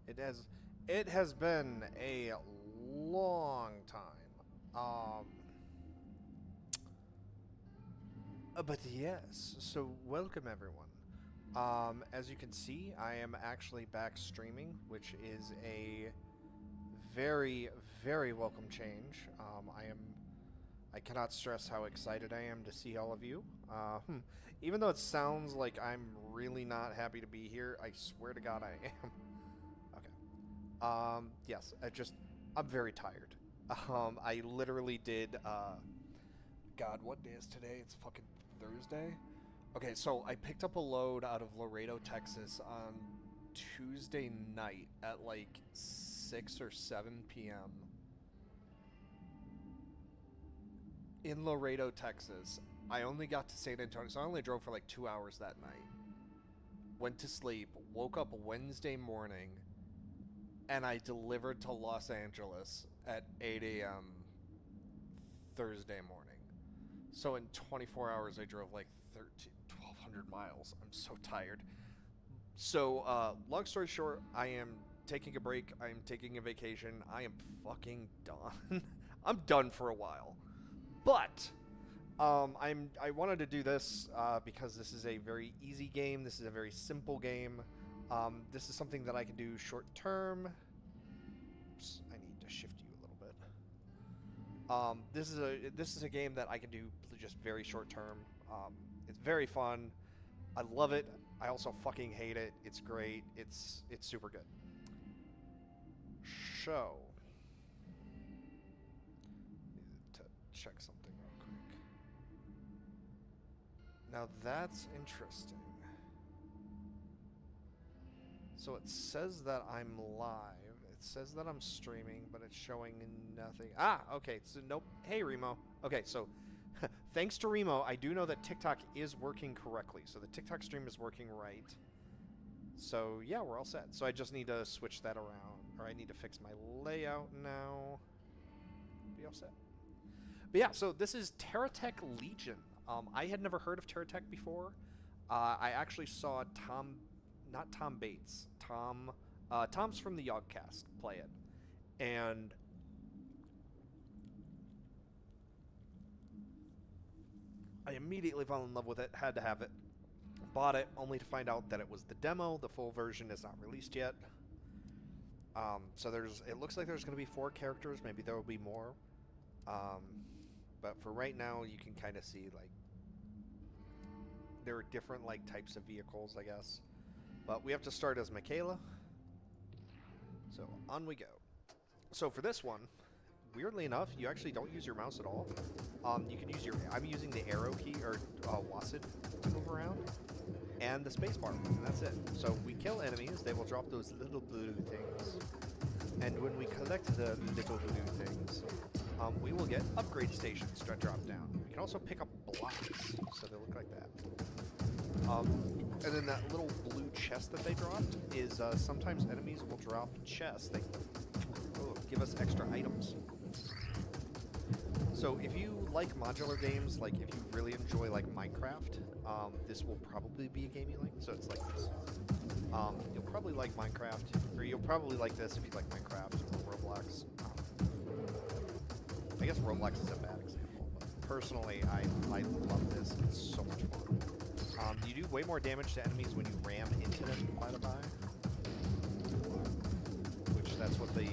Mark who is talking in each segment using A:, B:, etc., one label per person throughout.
A: It has it has been a long time. But yes, so welcome everyone. As you can see, I am actually back streaming, which is a very, very welcome change. I cannot stress how excited I am to see all of you. Even though it sounds like I'm really not happy to be here, I swear to God I am. Okay. Yes, I'm very tired. I literally did, God, what day is today? It's fucking Thursday? Okay, so I picked up a load out of Laredo, Texas on Tuesday night at like 6 or 7 p.m. in Laredo, Texas. I only got to San Antonio, so I only drove for like 2 hours that night. Went to sleep, woke up Wednesday morning, and I delivered to Los Angeles at 8 a.m. Thursday morning. So in 24 hours, I drove like 1,200 miles. I'm so tired. So, long story short, I am taking a break. I am taking a vacation. I am fucking done. I'm done for a while. But I wanted to do this because this is a very easy game. This is a very simple game. This is something that I can do short term. Oops, I need to shift you a little bit. This is a game that I can do just very short term. It's very fun. I love it. I also fucking hate it. It's great. It's super good. So, need to check something real quick. Now that's interesting. So it says that I'm live. It says that I'm streaming, but it's showing nothing. Ah, okay. So nope. Hey, Remo. Okay, so thanks to Remo, I do know that TikTok is working correctly. So the TikTok stream is working right. So yeah, we're all set. So I just need to switch that around, or I need to fix my layout now. Be all set. But yeah, so this is TerraTech Legion. I had never heard of TerraTech before. I actually saw not Tom Bates, Tom's from the Yogcast play it, and I immediately fell in love with it. Had to have it. Bought it only to find out that it was the demo. The full version is not released yet. So it looks like there's going to be 4 characters. Maybe there will be more. But for right now, you can kind of see like there are different like types of vehicles, I guess. But we have to start as Michaela. So on we go. So for this one, weirdly enough, you actually don't use your mouse at all. You can use I'm using the arrow key or WASD to move around, and the spacebar, and that's it. So we kill enemies; they will drop those little blue things, and when we collect the little blue things, we will get upgrade stations that drop down. We can also pick up blocks, so they look like that. And then that little blue chest that they dropped is sometimes enemies will drop chests. They give us extra items. So if you like modular games, like if you really enjoy like Minecraft, this will probably be a game you like. So it's like this. You'll probably like Minecraft, or you'll probably like this if you like Minecraft or Roblox. I guess Roblox is a bad example, but personally, I love this. It's so much fun. You do way more damage to enemies when you ram into them, by the by. Which that's what the...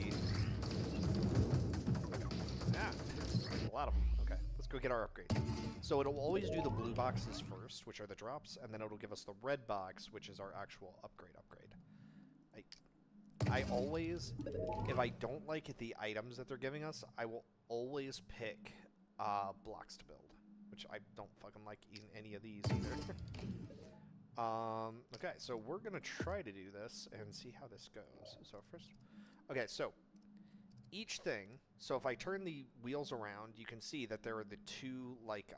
A: a lot of them. Okay, let's go get our upgrades. So it'll always do the blue boxes first, which are the drops, and then it'll give us the red box, which is our actual upgrade. I always, if I don't like the items that they're giving us, I will always pick blocks to build, which I don't fucking like any of these either. Okay, so we're gonna try to do this and see how this goes. So first, okay, so each thing, so if I turn the wheels around, you can see that there are the two, like,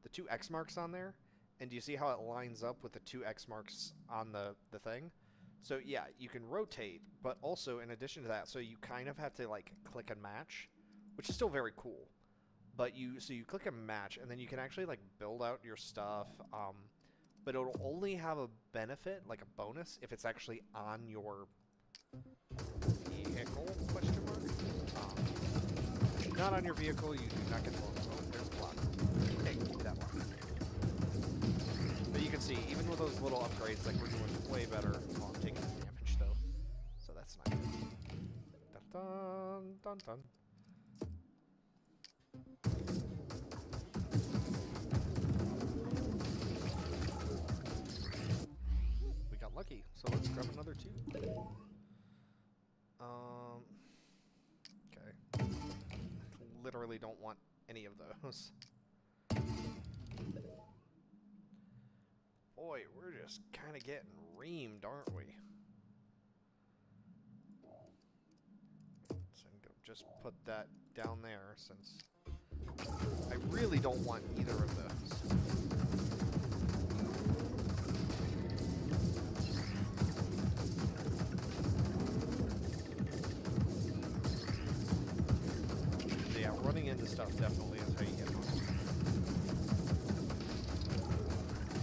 A: the two X marks on there. And do you see how it lines up with the two X marks on the thing? So yeah, you can rotate, but also in addition to that, so you kind of have to, like, click and match, which is still very cool. But so you click and match, and then you can actually, like, build out your stuff. but it'll only have a benefit, like a bonus, if it's actually on your vehicle, question mark. If it's not on your vehicle, you do not get the bonus. Oh, there's a block. Hey, give me that one. But you can see, even with those little upgrades, like, we're doing way better. Oh, I'm taking damage, though. So that's not good. Dun, dun, dun, dun. We got lucky, so let's grab another 2. Okay. Literally don't want any of those. Boy, we're just kind of getting reamed, aren't we? So I'm gonna just put that down there since I really don't want either of those. Yeah, running into stuff definitely is how you get most.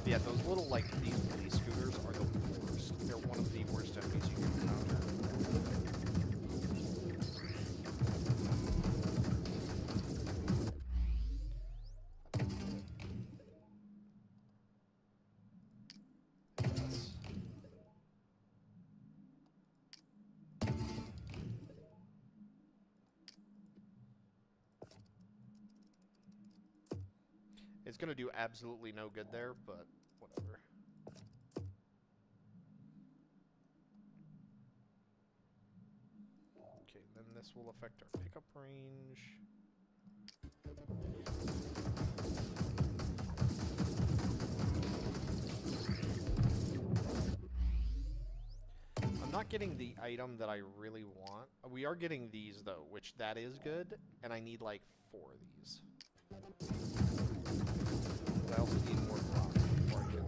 A: Yeah, those little, like, these police scooters are the worst. They're one of the worst enemies you can encounter. Yes. It's gonna do absolutely no good there, but whatever. Okay, then this will affect our pickup range. I'm not getting the item that I really want. We are getting these, though, which that is good, and I need, like, 4 of these. I also need more blocks before I can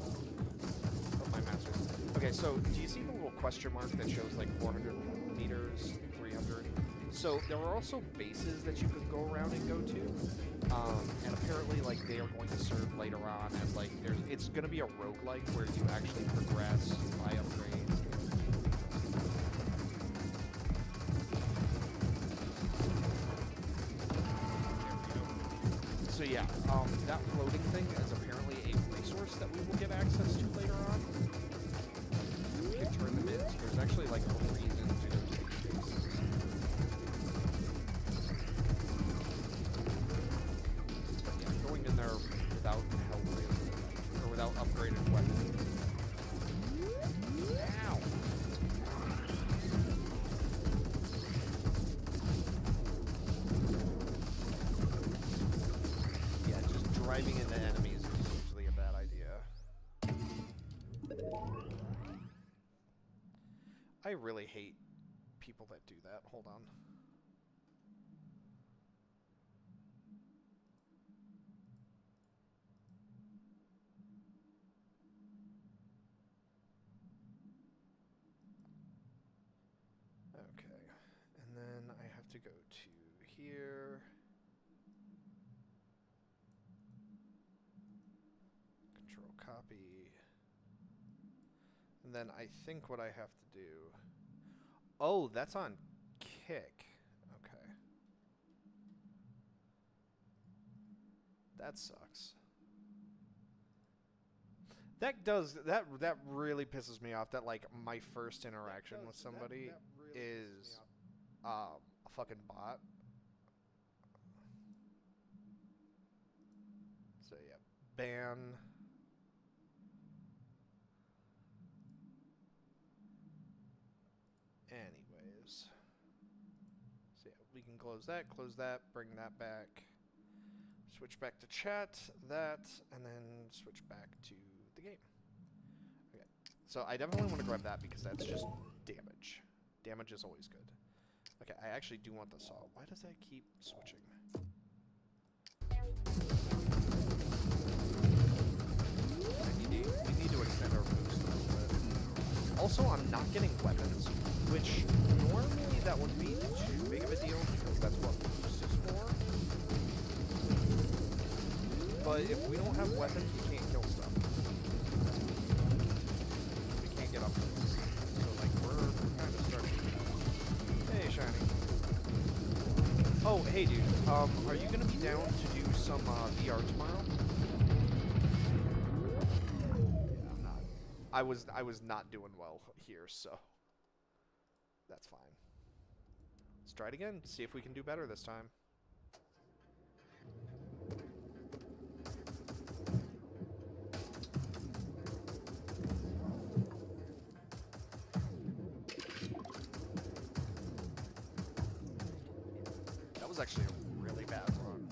A: put my master. Okay, so do you see the little question mark that shows like 400 meters, 300? So there are also bases that you could go around and go to, and apparently like they are going to serve later on as like it's going to be a roguelike where you actually progress by upgrades. So yeah, that floating thing is apparently a resource that we will get access to later on. We can turn them in, so there's actually like a reason to go to these bases. But yeah, going in there without help or without upgraded weapons. Ow! Driving into enemies is usually a bad idea. I really hate people that do that. Hold on. Okay. And then I have to go to here. Copy. And then I think what I have to do... Oh, that's on kick. Okay. That sucks. That really pisses me off that like my first interaction with somebody is a fucking bot. So yeah, ban. Anyways, so yeah, we can close that, bring that back, switch back to chat, that, and then switch back to the game. Okay, so I definitely want to grab that because that's just damage. Damage is always good. Okay, I actually do want the assault. Why does that keep switching? We need to extend our boost a little bit. Also, I'm not getting weapons, which normally that wouldn't be too big of a deal because that's what boost is for. But if we don't have weapons, we can't kill stuff. Hey dude, are you gonna be down to do some VR tomorrow? Yeah, I'm not. I was not doing well here, so that's fine. Let's try it again. See if we can do better this time. That was actually a really bad run.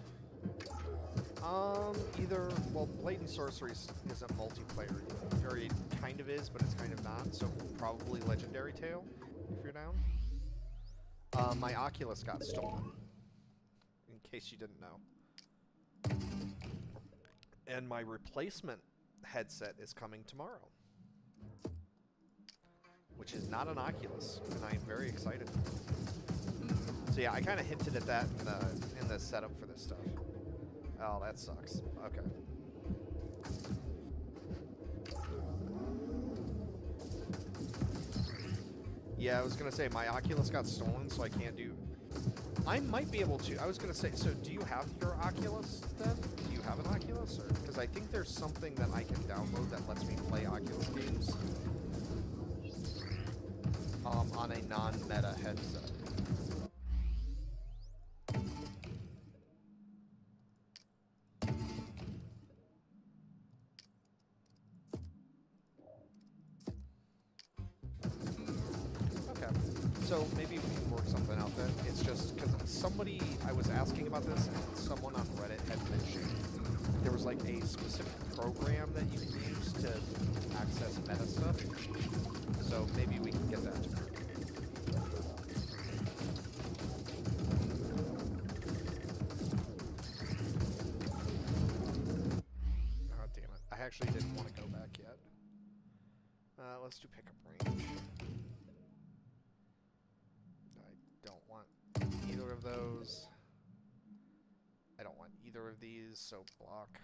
A: Either, well, Blatant Sorcery isn't multiplayer, or it kind of is, but it's kind of not, so probably Legendary Tale, if you're down. My Oculus got stolen, in case you didn't know. And my replacement headset is coming tomorrow, which is not an Oculus, and I am very excited. So yeah, I kind of hinted at that in the setup for this stuff. Oh, that sucks. Okay. Yeah, I was gonna say my Oculus got stolen, so I can't do. I might be able to. I was gonna say. So, do you have your Oculus then? Do you have an Oculus, or because I think there's something that I can download that lets me play Oculus games on a non-meta headset. So maybe we can work something out then. It's just because somebody, I was asking about this, and someone on Reddit had mentioned there was like a specific program that you can use to access meta stuff. So maybe we can get that. Oh, damn it. I actually didn't want to go back yet. Let's do pickup range. Either of those. I don't want either of these, so block.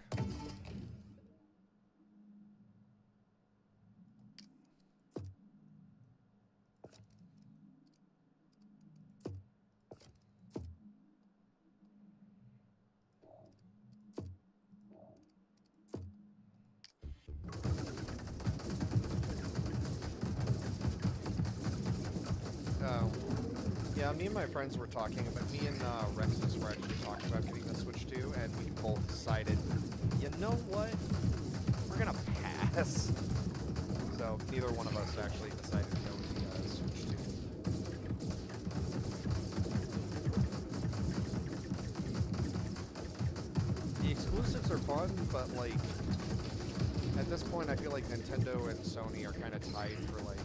A: Yeah, me and my friends were talking about, me and Rexus were actually talking about getting the Switch 2, and we both decided, you know what? We're gonna pass. So neither one of us actually decided to go with the Switch 2. The exclusives are fun, but like, at this point I feel like Nintendo and Sony are kind of tied for like,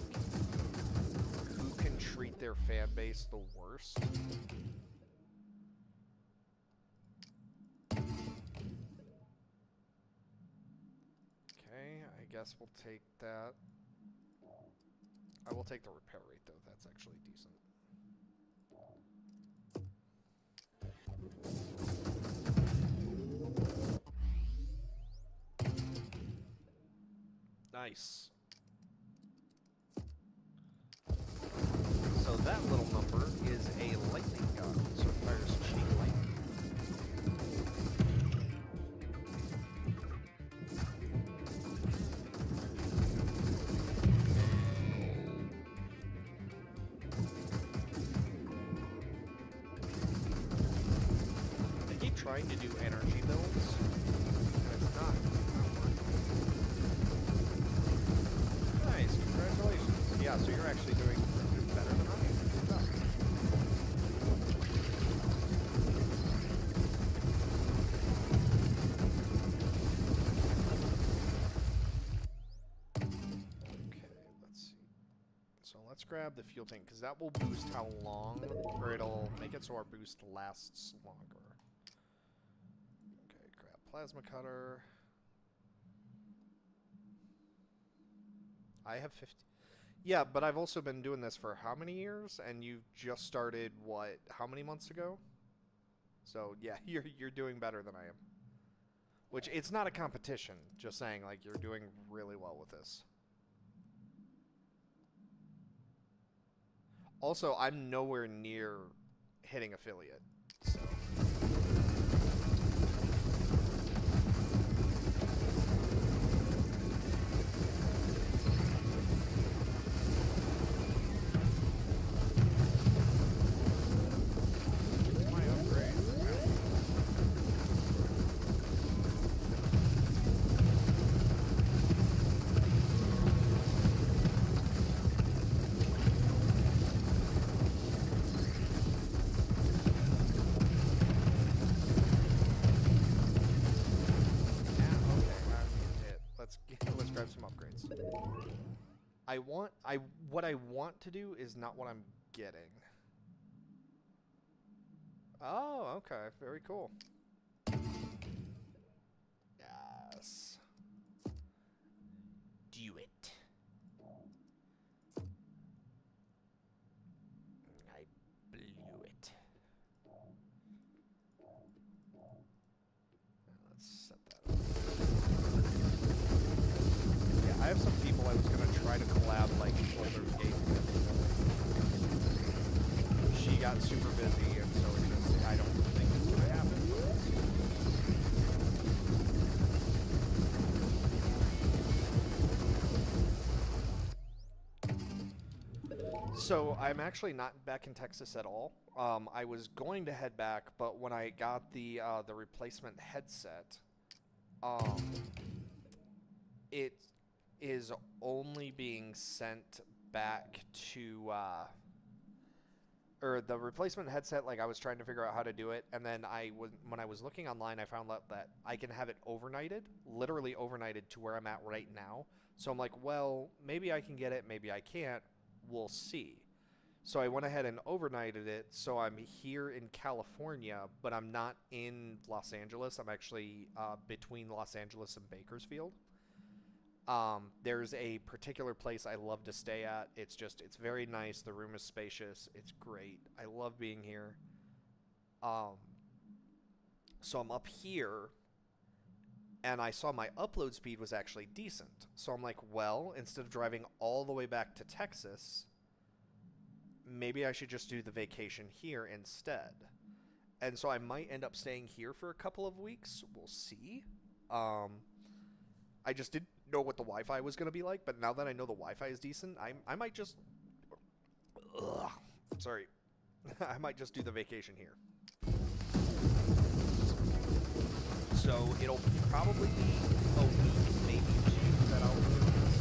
A: treat their fan base the worst. Okay, I guess we'll take that. I will take the repair rate though, that's actually decent. Nice. So that little number is a lightning gun, so it fires chain lightning. I keep trying to do energy builds, and it's not working. Nice, congratulations. Yeah, so you're actually doing better than I am. Good job. Okay, let's see. So let's grab the fuel tank, because that will boost how long, or it'll make it so our boost lasts longer. Okay, grab plasma cutter. I have 50. Yeah, but I've also been doing this for how many years? And you just started, what, how many months ago? So, yeah, you're doing better than I am. Which, it's not a competition, just saying, like, you're doing really well with this. Also, I'm nowhere near hitting affiliate, so... what I want to do is not what I'm getting. Oh, okay. Very cool. Yes. Do it. I blew it. Let's set that up. Yeah, I have some people I was gonna try to collab like Boulder's Gate with. She got super busy, and so it just I don't think it's gonna happen. So I'm actually not back in Texas at all. I was going to head back, but when I got the replacement headset, it is only being sent back to or the replacement headset. Like I was trying to figure out how to do it, and then when I was looking online, I found out that I can have it overnighted, literally overnighted to where I'm at right now. So I'm like, well, maybe I can get it, maybe I can't. We'll see. So I went ahead and overnighted it. So I'm here in California, but I'm not in Los Angeles. I'm actually between Los Angeles and Bakersfield. There's a particular place I love to stay at. It's very nice. The room is spacious. It's great. I love being here. So I'm up here, and I saw my upload speed was actually decent. So I'm like, well, instead of driving all the way back to Texas, maybe I should just do the vacation here instead. And so I might end up staying here for a couple of weeks. We'll see. I just didn't know what the Wi-Fi was going to be like, but now that I know the Wi-Fi is decent, I might just... Ugh, sorry. I might just do the vacation here. So it'll probably be a week, maybe two, that I'll do this.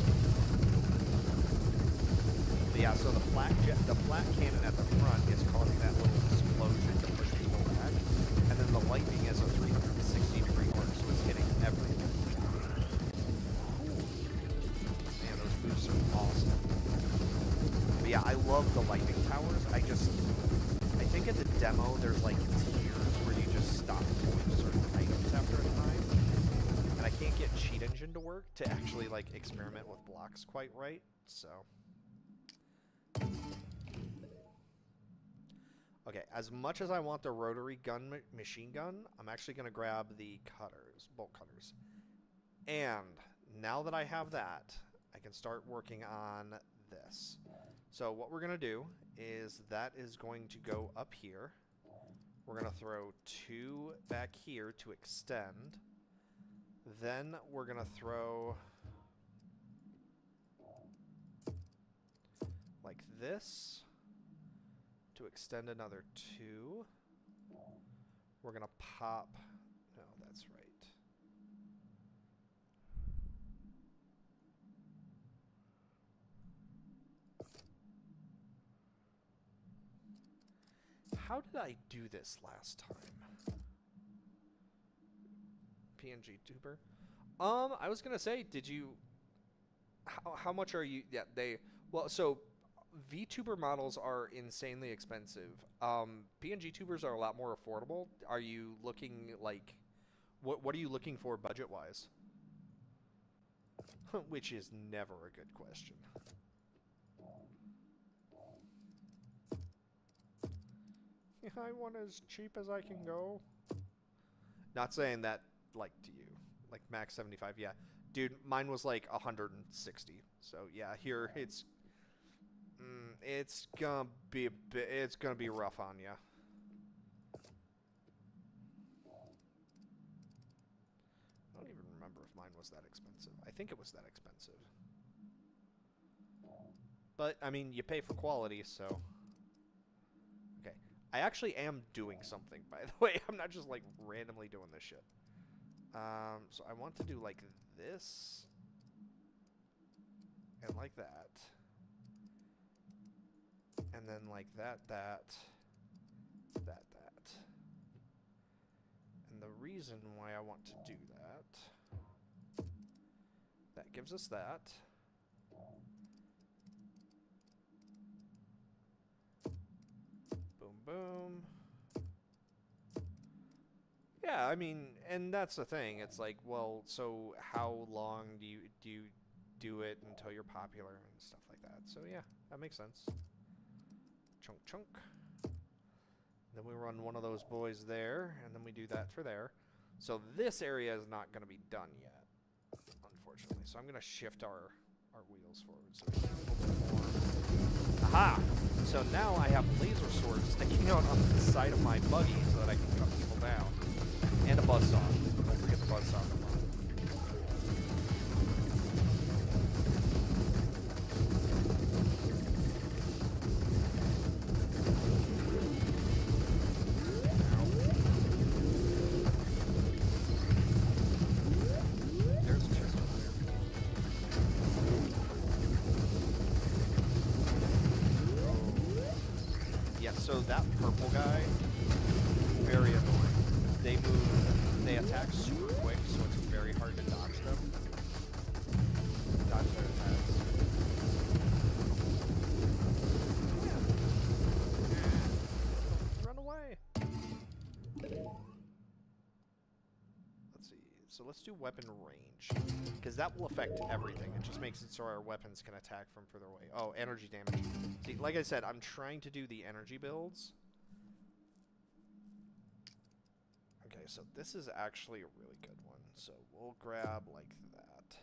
A: But yeah, so the flat cannon at the front is causing that little explosion to push people back, and then the lightning is a 360-degree arc, so it's hitting everything. Man, those boosts are awesome. But yeah, I love the lightning towers. I think in the demo there's like tiers where you just stop pulling certain items after a time, and I can't get Cheat Engine to work to actually like experiment with blocks quite right, so. Okay, as much as I want the rotary gun machine gun, I'm actually going to grab the bolt cutters. And now that I have that, I can start working on this. So what we're going to do is that is going to go up here. We're going to throw 2 back here to extend. Then we're going to throw like this to extend another 2. We're going to pop... No, that's right. How did I do this last time? PNG tuber. I was gonna say, did you? How much are you? Yeah, well, so VTuber models are insanely expensive. PNG tubers are a lot more affordable. Are you looking like, what are you looking for budget wise? Which is never a good question. I want as cheap as I can go. Not saying that, like, to you. Like, max 75, yeah. Dude, mine was, like, 160. So, yeah, here, it's gonna be a bit, it's gonna be rough on ya. I don't even remember if mine was that expensive. I think it was that expensive. But, I mean, you pay for quality, so... Okay. I actually am doing something, by the way. I'm not just, like, randomly doing this shit. So I want to do, like, this. And like that. And then, like, that. And the reason why I want to do that gives us that. Yeah, I mean, and that's the thing. It's like, well, so how long do you do it until you're popular and stuff like that? So yeah, that makes sense. Chunk chunk. Then we run one of those boys there, and then we do that for there. So this area is not going to be done yet, unfortunately. So I'm going to shift our wheels forward so we can a little bit more. Aha! So now I have laser swords sticking out on the side of my buggy so that I can cut people down. And a buzzsaw. Don't forget the buzzsaw. There's a chest over there. Yeah, so that purple guy, very annoying. They attack super quick, so it's very hard to dodge them. Dodge their attacks. Run away! Let's see. So let's do weapon range. Because that will affect everything. It just makes it so our weapons can attack from further away. Oh, energy damage. See, like I said, I'm trying to do the energy builds. Okay, so this is actually a really good one. So we'll grab like that.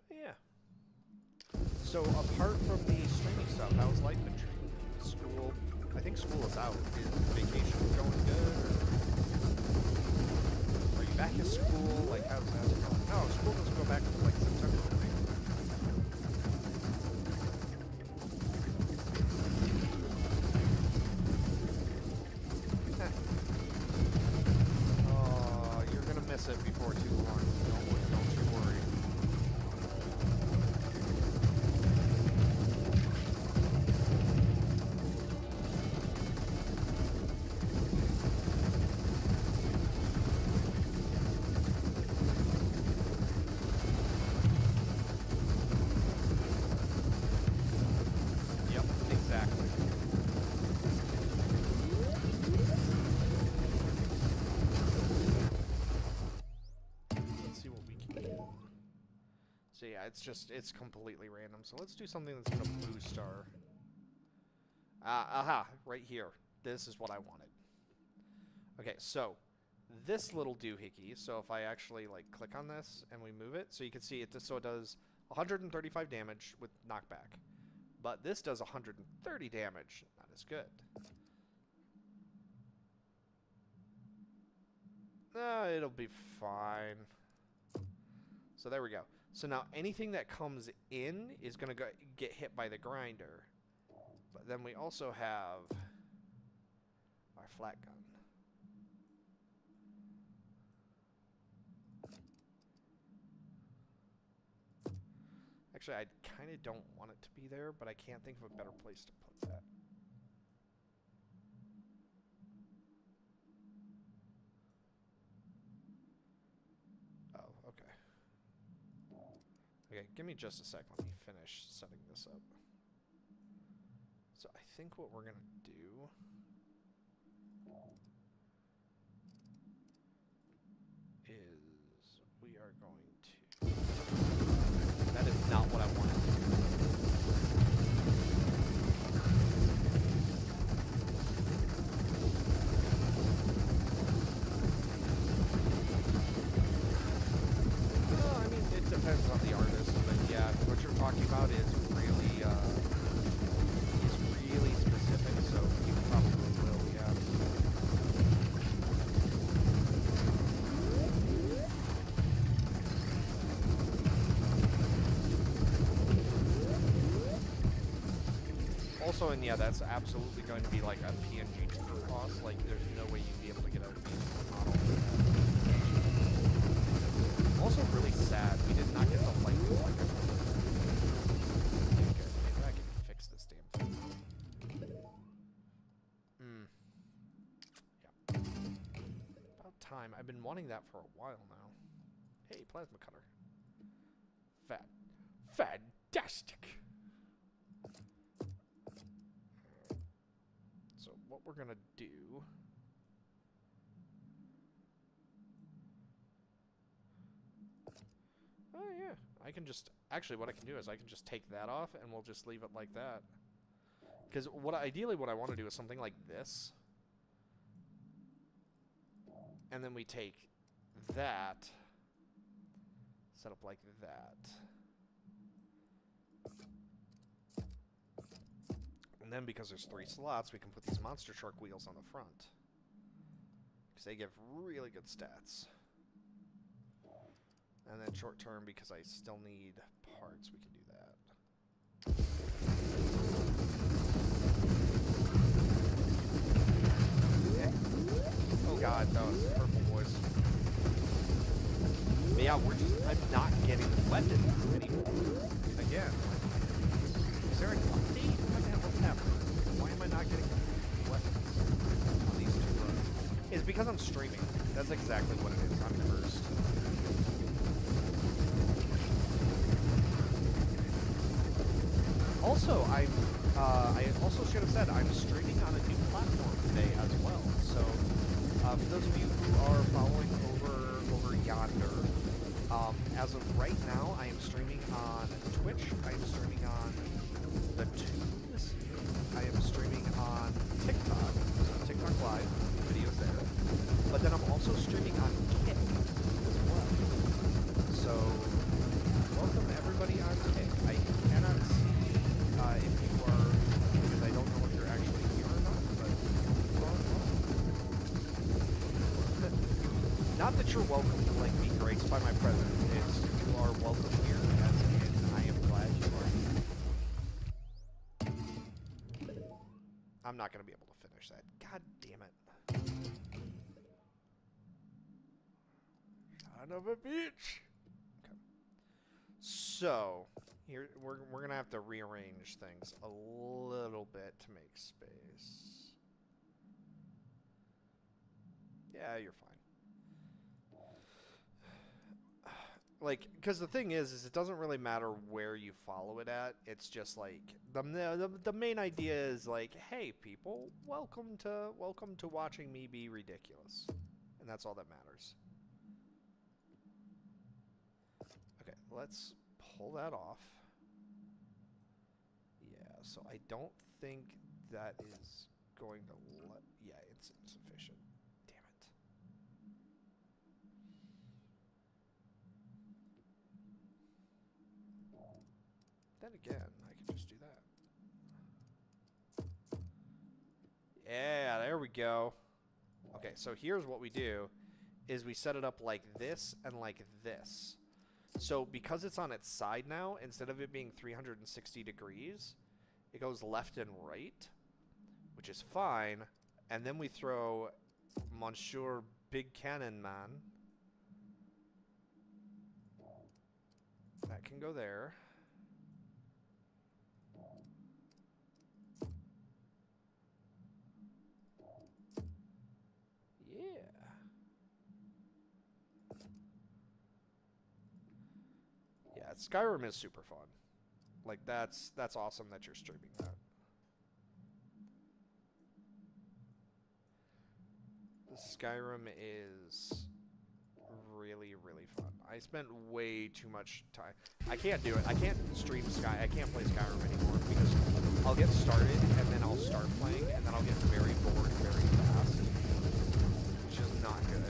A: But yeah. So apart from the streaming stuff, how's life been treating you? School, I think school is out. Is vacation going good? Or are you back at school? Like, how's it going? No, school doesn't go back until like September, I think. Oh, you're gonna miss it before too long. Don't you worry. Yep, exactly. Let's see what we can do. So yeah, it's completely random. So let's do something that's gonna boost our... aha, right here. This is what I wanted. Okay, so this little doohickey, so if I actually like click on this and we move it, so you can see it, so it does 135 damage with knockback. But this does 130 damage. Not as good. It'll be fine. So there we go. So now anything that comes in is going to get hit by the grinder. But then we also have our flat gun. Actually, I kind of don't want it to be there, but I can't think of a better place to put that. Oh, okay. Okay, give me just a sec. Let me finish setting this up. So I think what we're going to do... is we are going to... That is not what I wanted. I mean, it depends on the artist, but yeah, what you're talking about is really specific, so you probably will, yeah. Also, and yeah, that's absolutely going to be like a PNG tutor cost. Like, there's no way you'd be able to get a PNG model. Also, really sad. We did not get the light like I wanted. Okay, maybe I can fix this damn thing. Yeah. About time. I've been wanting that for a while now. Hey, plasma cutter. Fantastic! So what we're gonna do... Oh yeah, I can just... Actually, what I can do is I can just take that off and we'll just leave it like that. Because ideally what I want to do is something like this. And then we take that, set up like that. And then because there's 3 slots, we can put these monster truck wheels on the front. Because they give really good stats. And then short term, because I still need parts, we can do that. Okay. Oh god, those purple boys. But yeah, I'm not getting weapons anymore. Again. Is there an update? What's happening? Why am I not getting weapons on these 2 roads? It's because I'm streaming. That's exactly what it is. I'm cursed. Also, I also should have said I'm streaming on a new platform today as well. So, for those of you who are following over yonder, as of right now, I am streaming on Twitch. I am streaming on the Tubes. I am streaming on TikTok. So TikTok Live videos there. But then I'm also streaming on Kick as well. So, welcome everybody on Kick. I cannot see if you are, because I don't know if you're actually here or not, but not that you're welcome to like be graced by my presence. It's you are welcome here, as in I am glad you are here. I'm not gonna be able to finish that. God damn it. Son of a bitch. Okay. So here we're gonna have to rearrange things a little bit to make space. Yeah, you're fine. Like, because the thing is it doesn't really matter where you follow it at. It's just like the main idea is like, hey people, welcome to watching me be ridiculous, and that's all that matters. Okay, let's pull that off. Yeah, so I don't think that is going to let... Yeah, it's insufficient. Damn it. Then again, I can just do that. Yeah, there we go. Okay, so here's what we do, is we set it up like this and like this. So because it's on its side now, instead of it being 360 degrees, it goes left and right, which is fine. And then we throw Monsieur Big Cannon Man. That can go there. Yeah, Skyrim is super fun. Like, that's awesome that you're streaming that. Skyrim is really, really fun. I spent way too much time. I can't do it. I can't stream I can't play Skyrim anymore because I'll get started and then I'll start playing and then I'll get very bored very fast. Which is not good.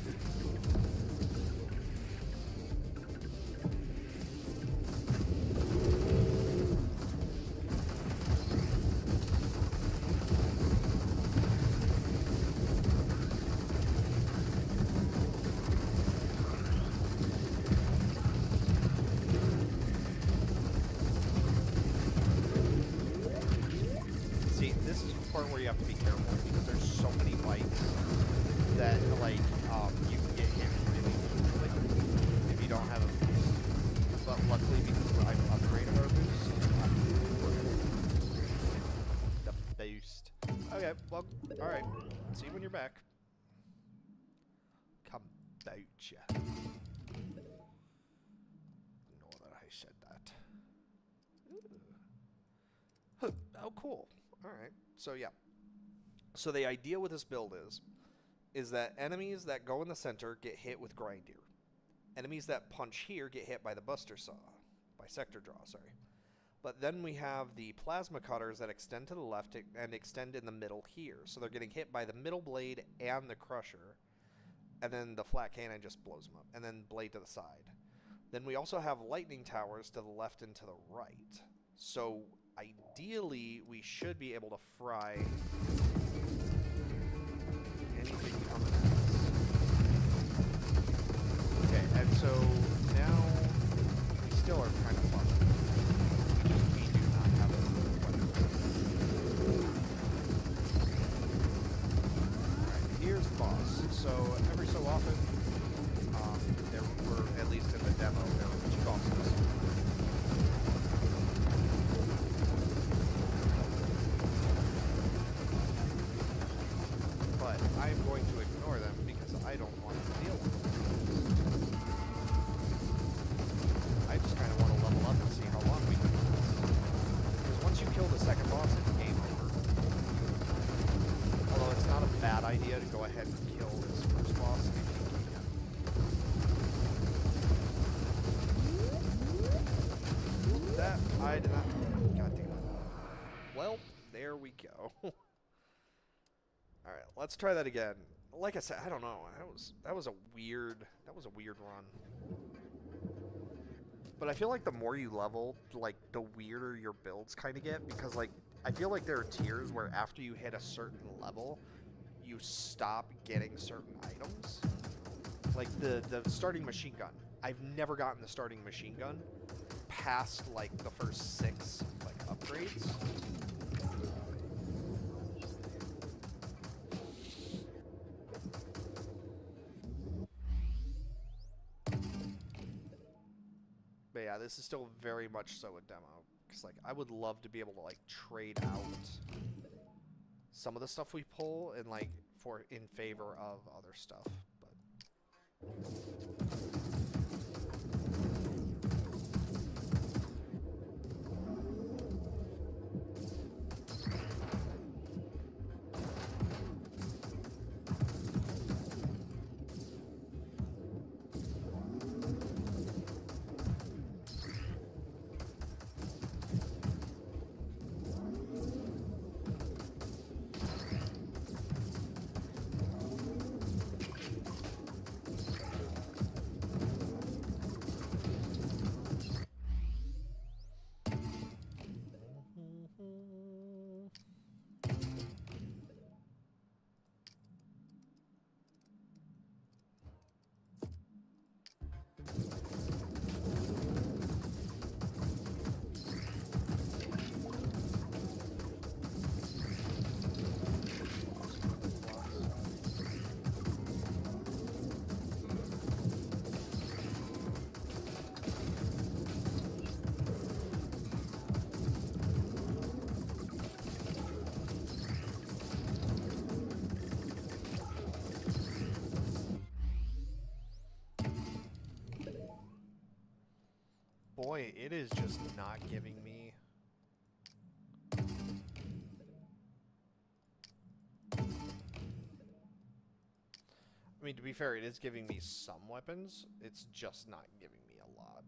A: Okay, well, alright. See you when you're back. Come about you. Know that I said that. Huh. Oh, cool. All right. So yeah. So the idea with this build is that enemies that go in the center get hit with Grindeer. Enemies that punch here get hit by the Buster Saw, by Sector Draw, sorry. But then we have the Plasma Cutters that extend to the left and extend in the middle here. So they're getting hit by the middle blade and the Crusher. And then the Flat Cannon just blows them up. And then blade to the side. Then we also have Lightning Towers to the left and to the right. So ideally, we should be able to fry anything coming at us. Okay, and so now we still are kind of fucked. We do not have a weapon. Alright, here's the boss. So every so often, there were, at least in the demo, there were 2 bosses. But I'm going to ignore them because I don't want to deal with them. I just kind of want to level up and see how long we can do this. Because once you kill the second boss, it's game over. Although it's not a bad idea to go ahead and kill this first boss if you can. That I did not. God damn it. Well, there we go. Alright, let's try that again. Like I said, I don't know. That was a weird run. But I feel like the more you level, like the weirder your builds kind of get, because like I feel like there are tiers where after you hit a certain level, you stop getting certain items. Like the starting machine gun. I've never gotten the starting machine gun past like the first 6 like upgrades. But yeah, this is still very much so a demo. Because, like, I would love to be able to, like, trade out some of the stuff we pull and, like, in favor of other stuff. But boy, it is just not giving me... I mean, to be fair, it is giving me some weapons. It's just not giving me a lot.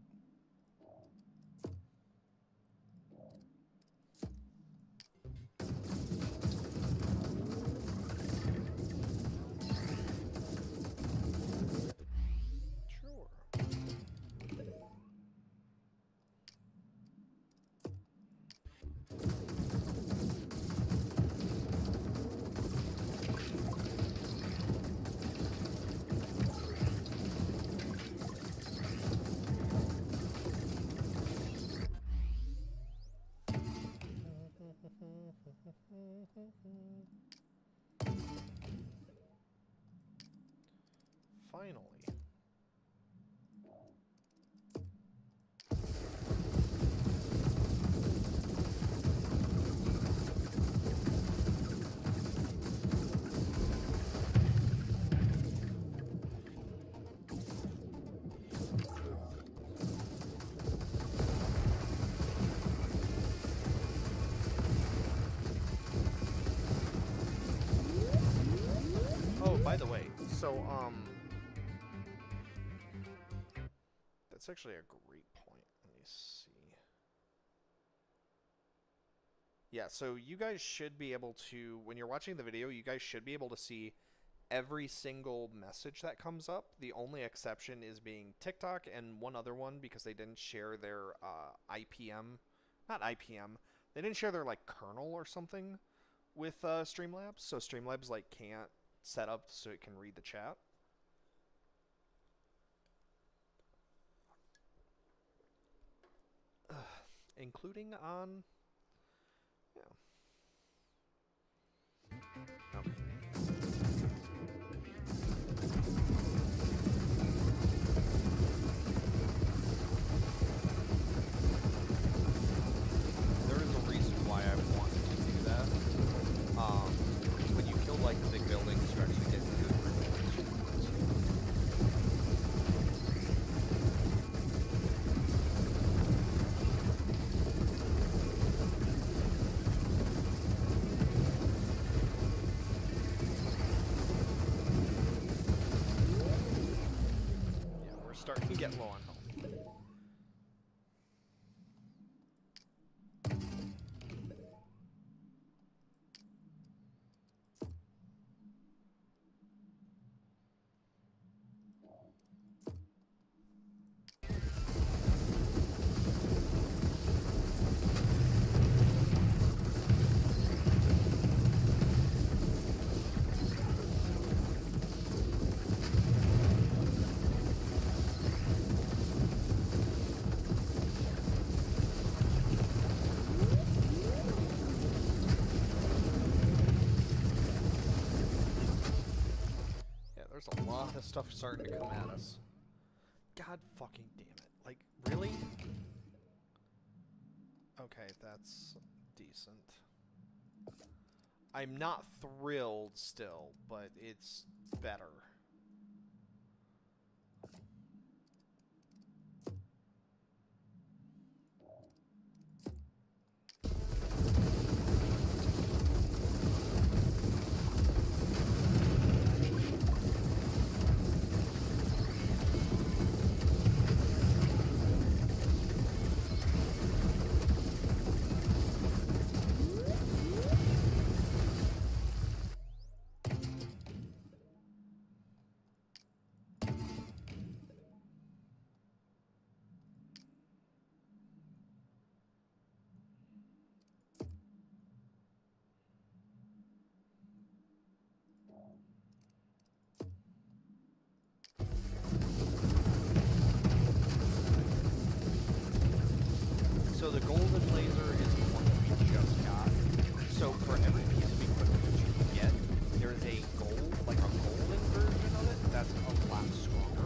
A: Finally. So, that's actually a great point. Let me see. Yeah, so you guys should be able to, when you're watching the video, you guys should be able to see every single message that comes up. The only exception is being TikTok and one other one because they didn't share their IPM, not IPM, they didn't share their like kernel or something with Streamlabs, so Streamlabs like can't set up so it can read the chat. Including on, yeah. Okay. There is a reason why I wanted to do that. When you kill like the big buildings, you actually get good rewards. Yeah, we're starting to get low on health. There's a lot of stuff starting to come at us. God fucking damn it. Like, really? Okay, that's decent. I'm not thrilled still, but it's better. So the golden laser is the one that we just got. So for every piece of equipment that you can get, there is a gold, like a golden version of it, that's a lot stronger.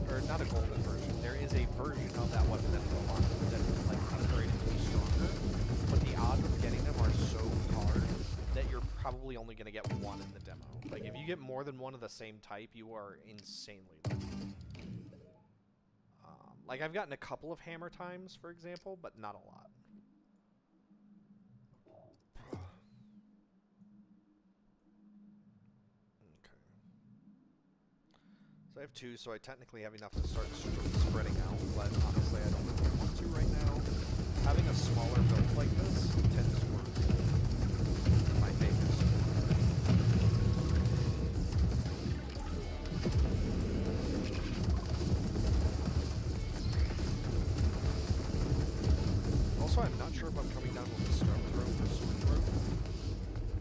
A: Or not a golden version, there is a version of that weapon that's a lot, that's like upgraded to be stronger. But the odds of getting them are so hard that you're probably only going to get one in the demo. Like if you get more than one of the same type, you are insanely lucky. Like, I've gotten a couple of hammer times, for example, but not a lot. Okay. So I have two, so I technically have enough to start spreading out, but honestly, I don't really want to right now. Having a smaller build like this tends to work in my favor. Also, I'm not sure if I'm coming down with a stone throat or sword throat.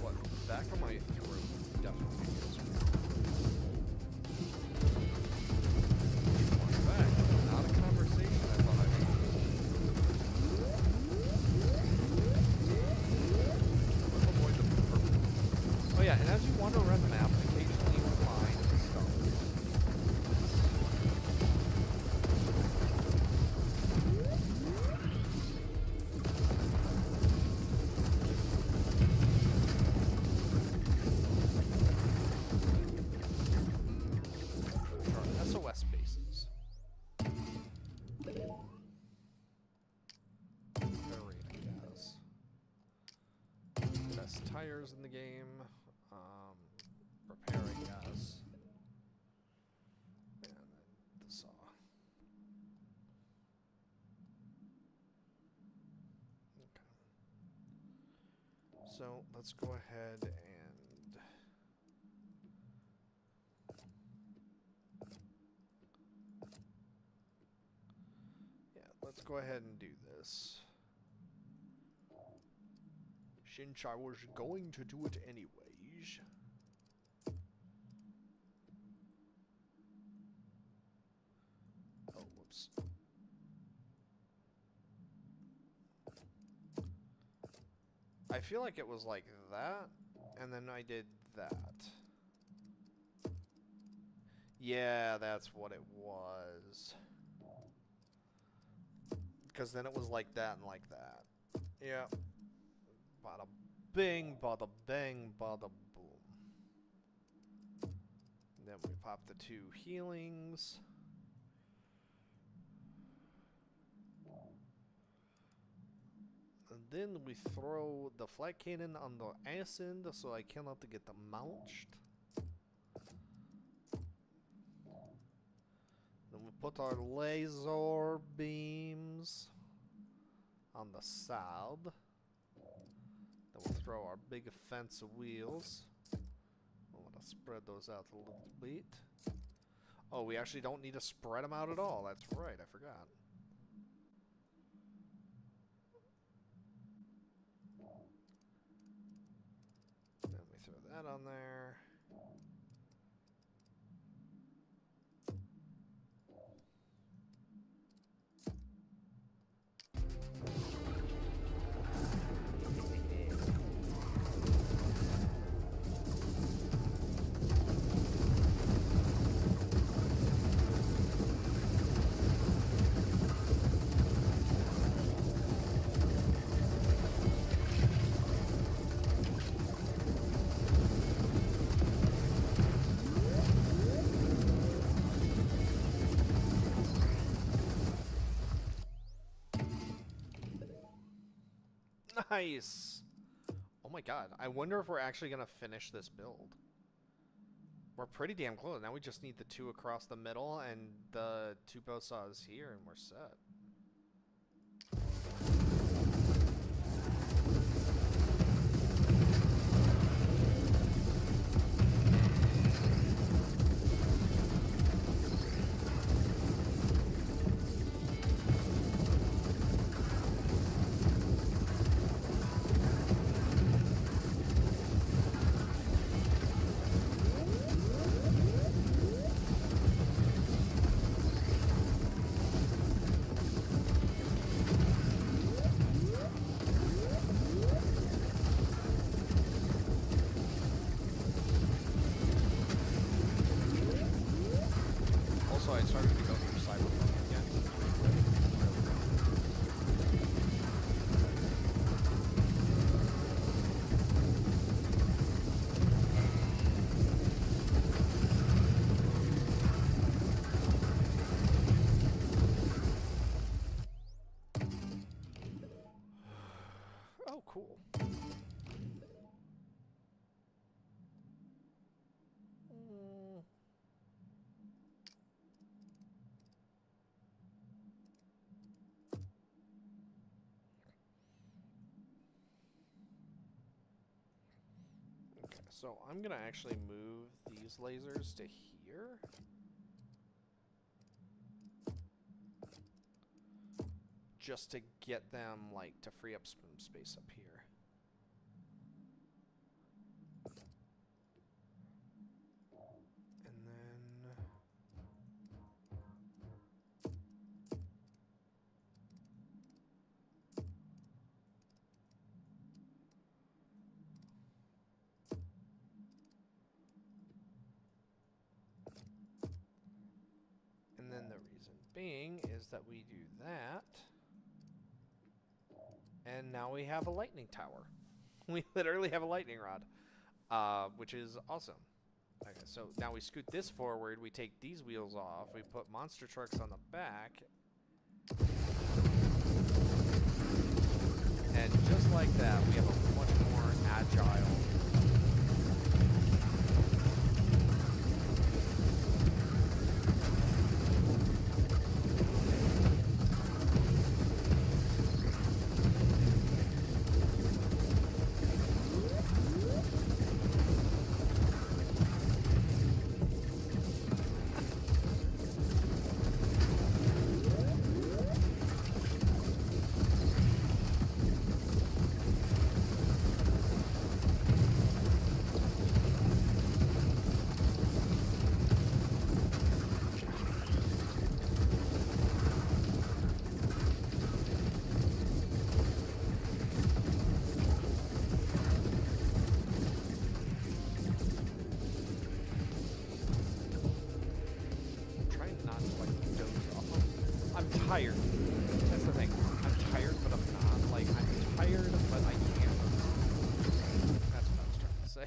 A: But back of my throat definitely feels weird. Back, not a conversation I thought I'd have. Let's avoid the purple. Oh yeah, and as you wander around the map, occasionally you will find stuff. SOS bases. Alright, I guess. Best tires in the game. repair, I guess. And then the saw. Okay. So let's go ahead and let's go ahead and do this. Since I was going to do it anyways. Oh, whoops. I feel like it was like that, and then I did that. Yeah, that's what it was. Because then it was like that and like that. Yeah. Bada bing, bada bang, bada boom. Then we pop the 2 healings. And then we throw the flat cannon on the ass end so I cannot get mounched. Then we put our laser beams on the side. Then we'll throw our big fence wheels. I want to spread those out a little bit. Oh, we actually don't need to spread them out at all. That's right, I forgot. Then we throw that on there. Nice! Oh my god, I wonder if we're actually gonna finish this build. We're pretty damn close. Now we just need the 2 across the middle and the 2 bow saws here and we're set. I started to go through Cyberpunk again. Oh, cool. So I'm gonna actually move these lasers to here. Just to get them, like, to free up some space up here. And then... And then the reason being is that we do that. And now we have a lightning tower. We literally have a lightning rod, which is awesome. Okay, so now we scoot this forward. We take these wheels off. We put monster trucks on the back. And just like that, we have a much more agile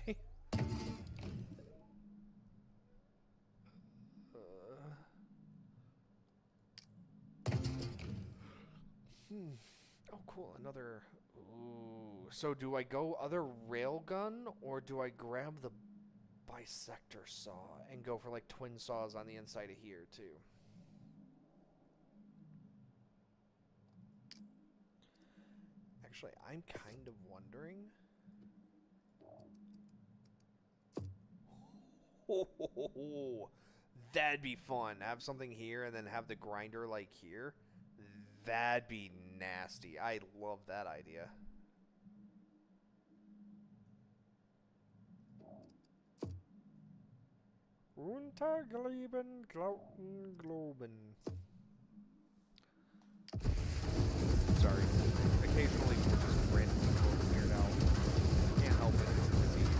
A: Okay. Oh, cool. Another. Ooh. So do I go other railgun or do I grab the bisector saw and go for like twin saws on the inside of here too? Actually, I'm kind of wondering. Oh, that'd be fun. Have something here and then have the grinder like here. That'd be nasty. I love that idea. Untergleben, Glauten, Globen. Sorry. Occasionally we'll just randomly go weird out. Can't help it. It's a disease.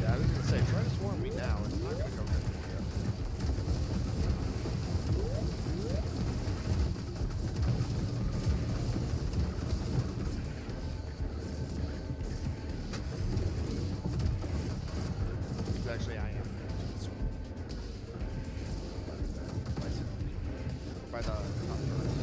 A: Yeah, I was gonna say, try to swarm me now. It's not gonna go good for you. Actually, I am. By the top doors.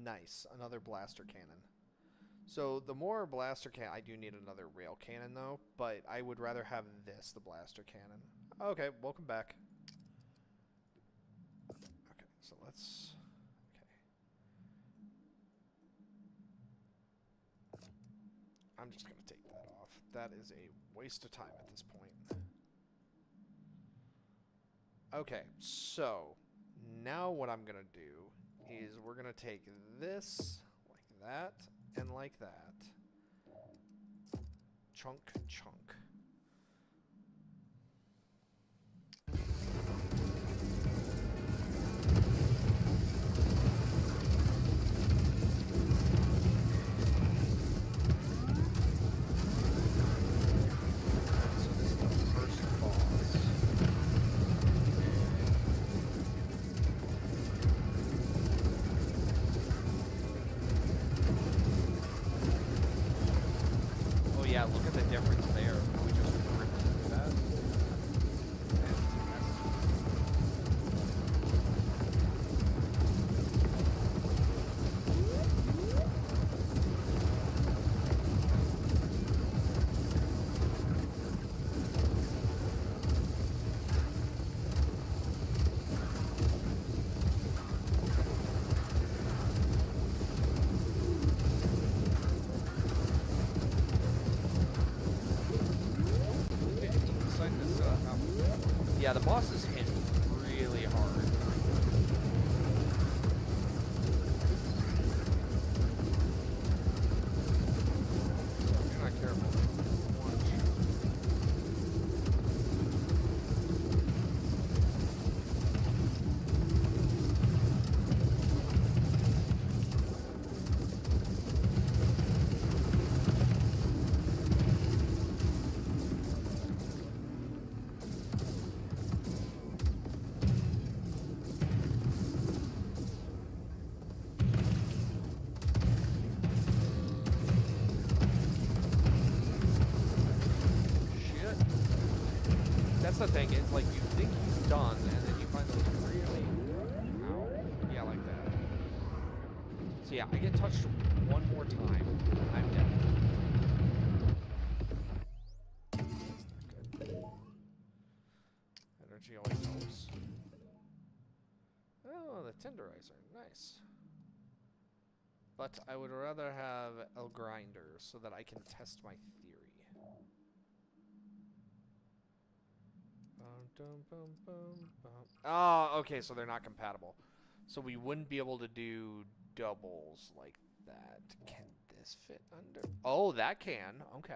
A: Nice, another blaster cannon. So the more blaster cannon, I do need another rail cannon though, but I would rather have this, the blaster cannon. Okay, welcome back. Okay, so let's, okay. I'm just gonna take that off. That is a waste of time at this point. Okay, so now what I'm gonna do is we're gonna take this like that and like that. Chunk, chunk. Yeah, look at the difference there. We just ripped through that. Yeah, the bosses hit really hard. If you're not careful, that's the thing, it's like you think he's done, and then you find those really... Ow. Yeah, like that. So yeah, I get touched one more time, I'm dead. Cauterizer. Nice. But I would rather have El Grinder so that I can test my theory. Oh, okay, so they're not compatible. So we wouldn't be able to do doubles like that. Can this fit under? Oh, that can. Okay.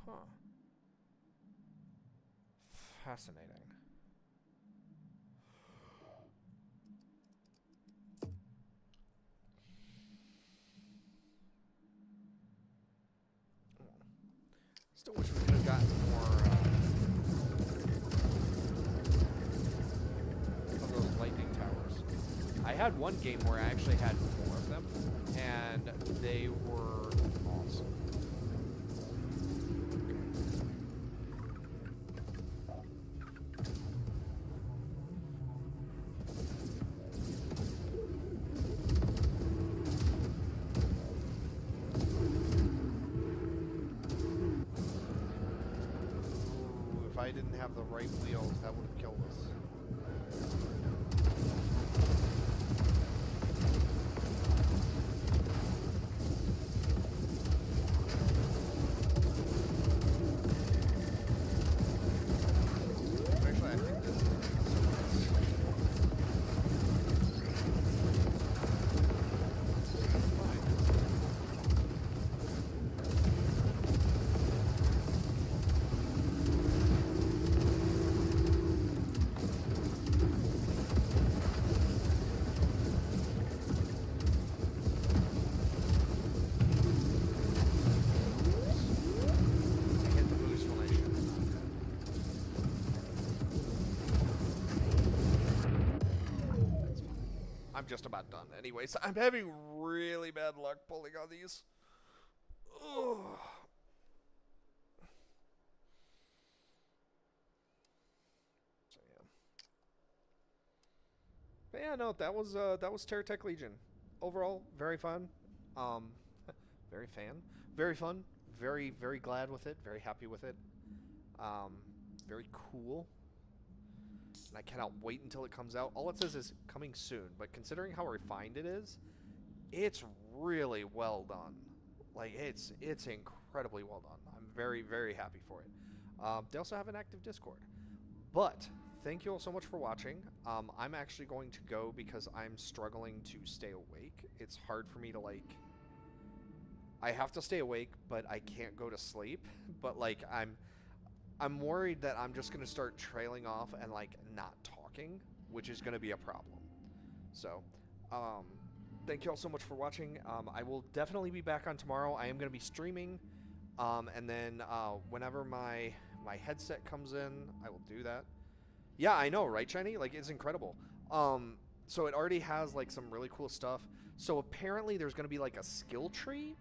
A: Huh. Fascinating. Still wish we could have gotten more of those lightning towers. I had one game where I actually had 4 of them, and they were awesome. Ooh, if I didn't have the right wheels, that would have killed us. I'm just about done. Anyways, I'm having really bad luck pulling on these. Ugh. So yeah. But yeah, no, that was Terratech Legion. Overall, very fun. Um, very fun. Very glad with it. Very happy with it. Very cool. And I cannot wait until it comes out. All it says is coming soon, but considering how refined it is, it's really well done. Like, it's incredibly well done. I'm very happy for it. They also have an active Discord. But thank you all so much for watching. I'm actually going to go because I'm struggling to stay awake. It's hard for me to, like... I have to stay awake, but I can't go to sleep. But, like, I'm worried that I'm just going to start trailing off and, like, not talking, which is going to be a problem. So, thank you all so much for watching. I will definitely be back on tomorrow. I am going to be streaming, and then whenever my headset comes in, I will do that. Yeah, I know, right, Shiny? Like, it's incredible. So it already has, like, some really cool stuff. So apparently there's going to be, like, a skill tree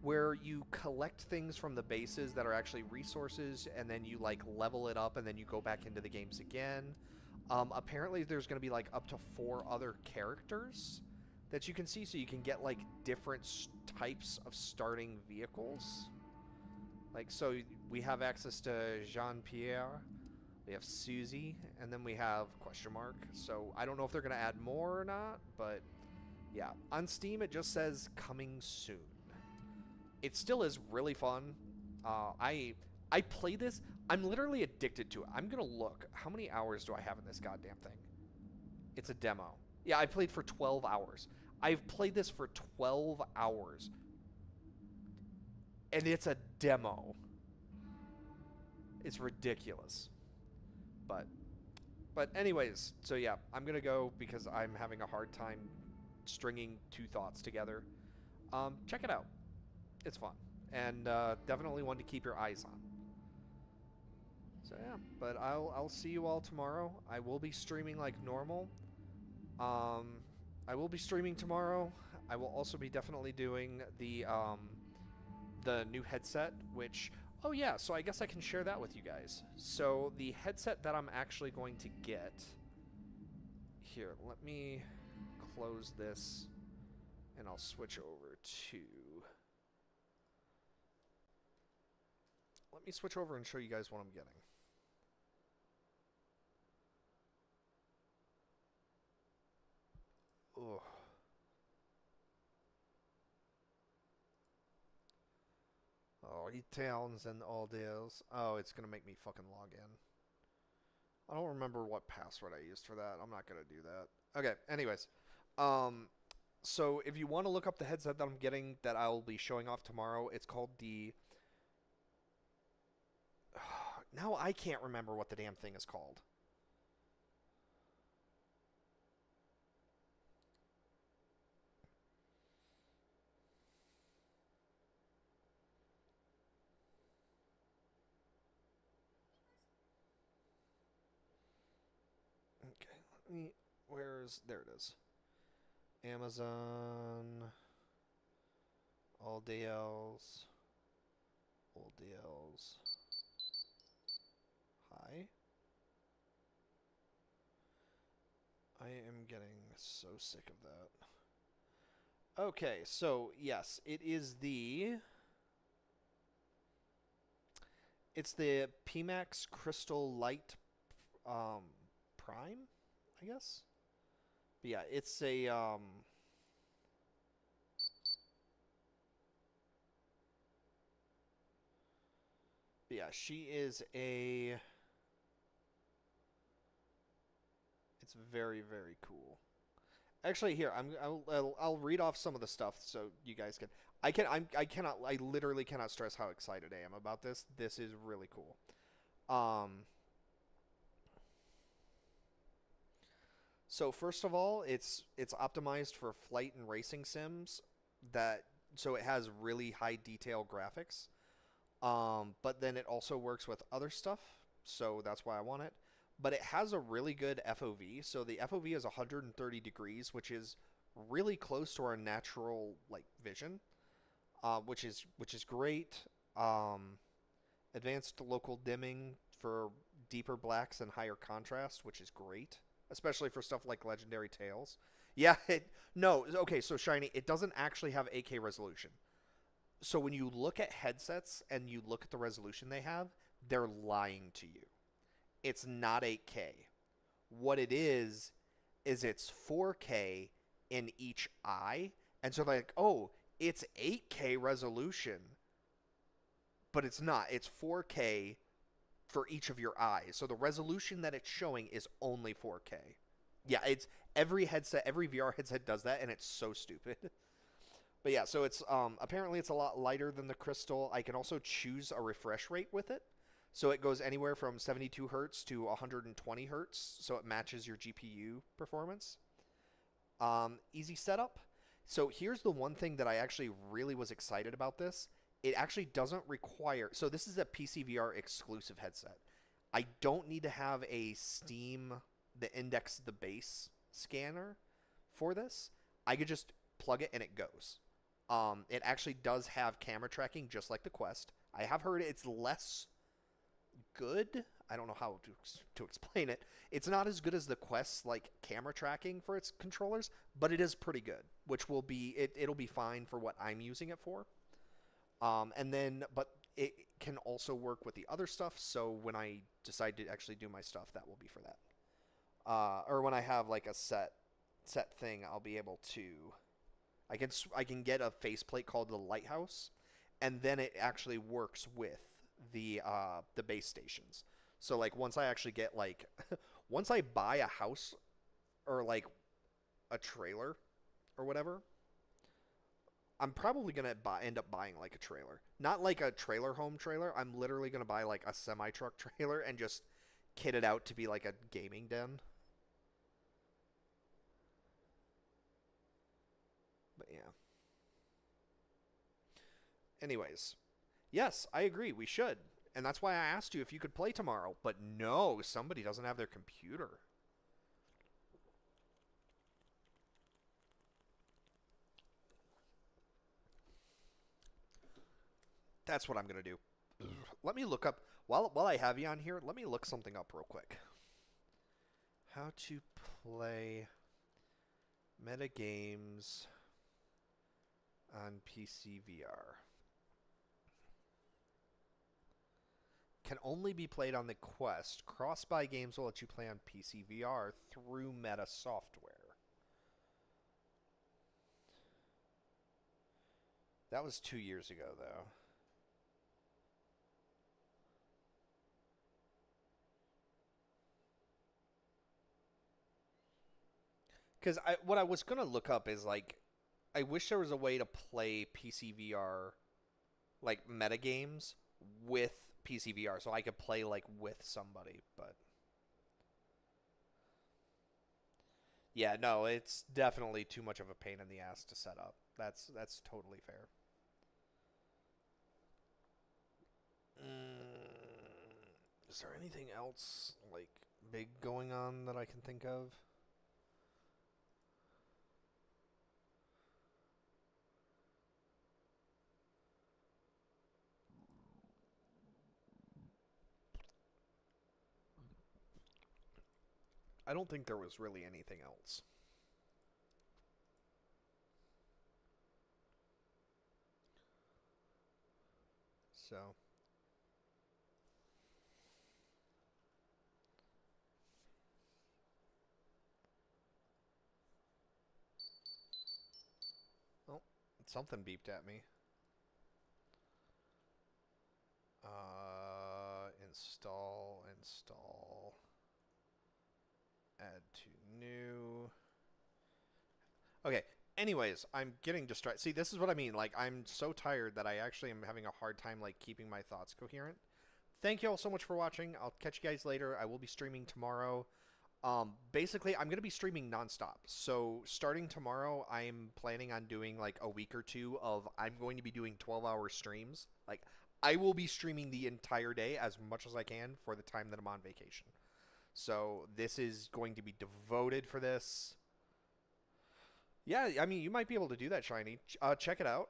A: where you collect things from the bases that are actually resources, and then you, like, level it up, and then you go back into the games again. Apparently there's going to be, like, up to 4 other characters that you can see, so you can get, like, different types of starting vehicles. Like, so we have access to Jean-Pierre, we have Susie, and then we have question mark. So I don't know if they're going to add more or not, but yeah. On Steam, it just says coming soon. It still is really fun. I play this. I'm literally addicted to it. I'm going to look. How many hours do I have in this goddamn thing? It's a demo. Yeah, I played for 12 hours. I've played this for 12 hours. And it's a demo. It's ridiculous. But anyways, so yeah, I'm going to go because I'm having a hard time stringing 2 thoughts together. Check it out. It's fun, and definitely one to keep your eyes on. So yeah, but I'll see you all tomorrow. I will be streaming like normal. I will be streaming tomorrow. I will also be definitely doing the new headset, which, oh yeah, so I guess I can share that with you guys. So the headset that I'm actually going to get, here, let me close this, and I'll switch over to... Let me switch over and show you guys what I'm getting. Towns and all deals. Oh, it's gonna make me fucking log in. I don't remember what password I used for that. I'm not gonna do that. Okay. Anyways, um, so if you want to look up the headset that I'm getting that I'll be showing off tomorrow, it's called the. Now I can't remember what the damn thing is called. Okay, let me. Where's there it is. Amazon. All DLs. All DLs. Hi. I am getting so sick of that. Okay, so yes, it is the. It's the Pimax Crystal Light Prime, I guess. But yeah, it's a but yeah, she is a. It's very very cool. Actually, here I'll read off some of the stuff so you guys can. I cannot. I literally cannot stress how excited I am about this. This is really cool. Um. So first of all, it's optimized for flight and racing sims. That so it has really high detail graphics. But then it also works with other stuff, so that's why I want it. But it has a really good FOV. So the FOV is 130 degrees, which is really close to our natural like vision, which is great. Um, Advanced local dimming for deeper blacks and higher contrast, which is great, especially for stuff like Legendary Tales. Yeah, no, okay, so Shiny, it doesn't actually have 8K resolution. So when you look at headsets and you look at the resolution they have, they're lying to you. It's not 8K. What it is it's 4K in each eye. And so they're like, oh, it's 8K resolution, but it's not. It's 4K for each of your eyes. So the resolution that it's showing is only 4K. Yeah, it's every headset, every VR headset does that, and it's so stupid. But yeah, so it's apparently it's a lot lighter than the Crystal. I can also choose a refresh rate with it. So it goes anywhere from 72 hertz to 120 hertz, so it matches your GPU performance. Easy setup. So here's the one thing that I actually really was excited about this. It actually doesn't require. So this is a PCVR exclusive headset. I don't need to have a Steam, the index, the base scanner for this. I could just plug it and it goes. It actually does have camera tracking just like the Quest. I have heard it's less good. I don't know how to explain it. It's not as good as the Quest's like camera tracking for its controllers, but it is pretty good, which will be it'll be fine for what I'm using it for. And then but it can also work with the other stuff, so when I decide to actually do my stuff, that will be for that. Or when I have like a set thing, I'll be able to I can get a faceplate called the Lighthouse, and then it actually works with the base stations. So like once I actually get like once I buy a house or like a trailer or whatever, I'm probably gonna end up buying like a trailer, not like a trailer home trailer. I'm literally gonna buy like a semi truck trailer and just kit it out to be like a gaming den. But yeah. Anyways, yes, I agree. We should. And that's why I asked you if you could play tomorrow. But no, somebody doesn't have their computer. That's what I'm going to do. Let me look up, while I have you on here, let me look something up real quick. How to play metagames on PC VR. Can only be played on the Quest. Cross-buy games will let you play on PC VR through Meta software. That was 2 years ago, though. Because what I was gonna look up is like, I wish there was a way to play PC VR like metagames with PC VR, so I could play like with somebody. But yeah, no, it's definitely too much of a pain in the ass to set up. That's totally fair. Is there anything else like big going on that I can think of? I don't think there was really anything else. So, oh, something beeped at me. Install, add to new. Okay. Anyways, I'm getting distracted. See, this is what I mean. Like, I'm so tired that I actually am having a hard time like keeping my thoughts coherent. Thank you all so much for watching. I'll catch you guys later. I will be streaming tomorrow. Basically, I'm going to be streaming nonstop. So starting tomorrow, I'm planning on doing like a week or two of I'm going to be doing 12-hour streams. Like, I will be streaming the entire day as much as I can for the time that I'm on vacation. So this is going to be devoted for this. Yeah, I mean, you might be able to do that, Shiny. Check it out.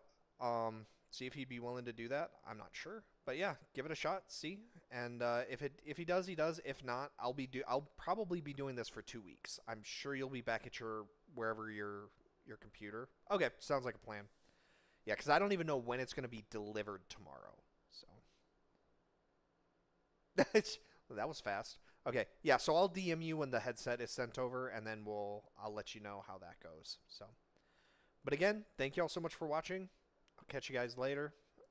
A: See if he'd be willing to do that. I'm not sure, but yeah, give it a shot. See, and if he does, he does. If not, I'll probably be doing this for 2 weeks. I'm sure you'll be back at your wherever your computer. Okay, sounds like a plan. Yeah, because I don't even know when it's going to be delivered tomorrow. So that was fast. Okay, yeah. So I'll DM you when the headset is sent over, and then I'll let you know how that goes. So, but again, thank you all so much for watching. I'll catch you guys later.